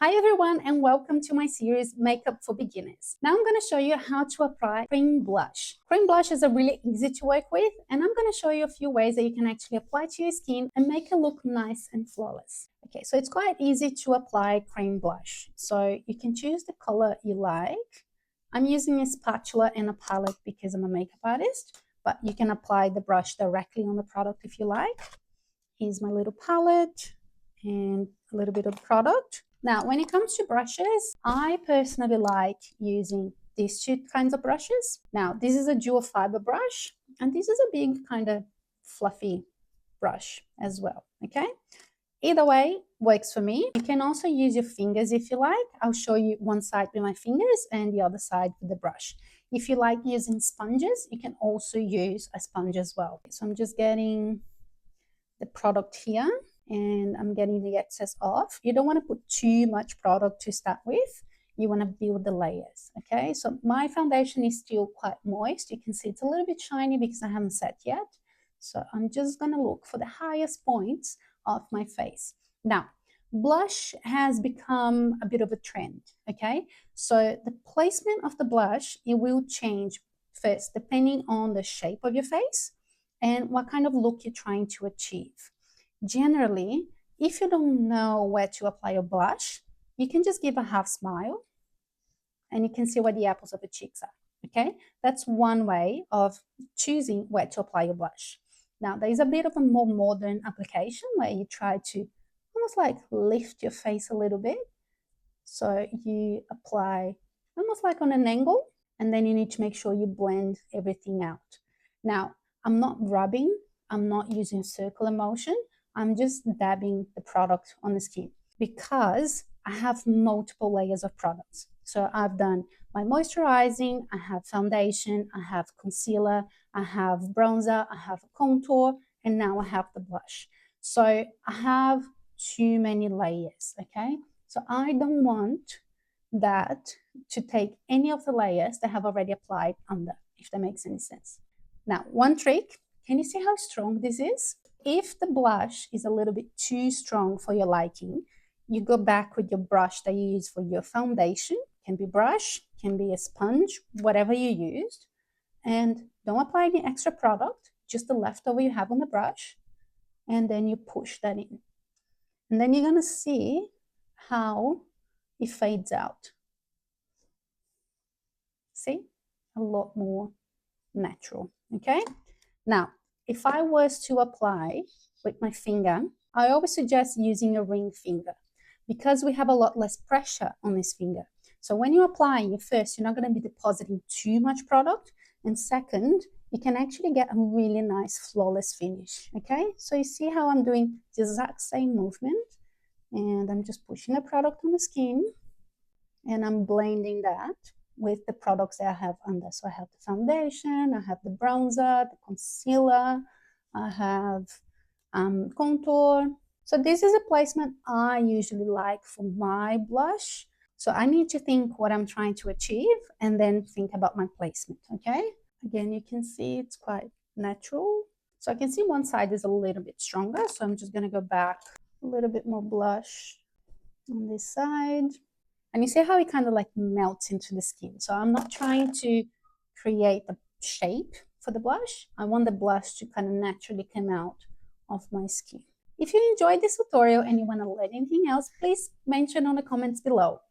Hi everyone and welcome to my series Makeup for Beginners. Now I'm going to show you how to apply cream blush. Cream blush is really easy to work with and I'm going to show you a few ways that you can actually apply to your skin and make it look nice and flawless. Okay, so it's quite easy to apply cream blush. So you can choose the color you like. I'm using a spatula and a palette because I'm a makeup artist, but you can apply the brush directly on the product if you like. Here's my little palette and a little bit of product. Now, when it comes to brushes, I personally like using these two kinds of brushes. Now, this is a dual fiber brush, and this is a big kind of fluffy brush as well, okay? Either way works for me. You can also use your fingers if you like. I'll show you one side with my fingers and the other side with the brush. If you like using sponges, you can also use a sponge as well. So I'm just getting the product here and I'm getting the excess off. You don't want to put too much product to start with. You want to build the layers, okay? So my foundation is still quite moist. You can see it's a little bit shiny because I haven't set yet. So I'm just going to look for the highest points of my face. Now, blush has become a bit of a trend, okay? So the placement of the blush, it will change first depending on the shape of your face and what kind of look you're trying to achieve. Generally, if you don't know where to apply your blush, you can just give a half smile and you can see where the apples of the cheeks are, okay? That's one way of choosing where to apply your blush. Now, there is a bit of a more modern application where you try to almost like lift your face a little bit. So you apply almost like on an angle, and then you need to make sure you blend everything out. Now, I'm not rubbing, I'm not using circular motion, I'm just dabbing the product on the skin because I have multiple layers of products. So I've done my moisturizing, I have foundation, I have concealer, I have bronzer, I have a contour, and now I have the blush. So I have too many layers, okay? So I don't want that to take any of the layers that have already applied under, if that makes any sense. Now, one trick, can you see how strong this is? If the blush is a little bit too strong for your liking, you go back with your brush that you use for your foundation. Can be brush, can be a sponge, whatever you used. And don't apply any extra product, just the leftover you have on the brush. And then you push that in. And then you're going to see how it fades out. See? A lot more natural, okay? Now, if I was to apply with my finger, I always suggest using a ring finger because we have a lot less pressure on this finger. So when you apply, first, you're not going to be depositing too much product. And second, you can actually get a really nice flawless finish, okay? So you see how I'm doing the exact same movement and I'm just pushing the product on the skin and I'm blending that with the products that I have under. So I have the foundation, I have the bronzer, the concealer, I have contour. So this is a placement I usually like for my blush. So I need to think what I'm trying to achieve and then think about my placement, okay? Again, you can see it's quite natural. So I can see one side is a little bit stronger. So I'm just gonna go back a little bit more blush on this side. And you see how it kind of like melts into the skin. So I'm not trying to create a shape for the blush. I want the blush to kind of naturally come out of my skin. If you enjoyed this tutorial and you want to learn anything else, please mention on the comments below.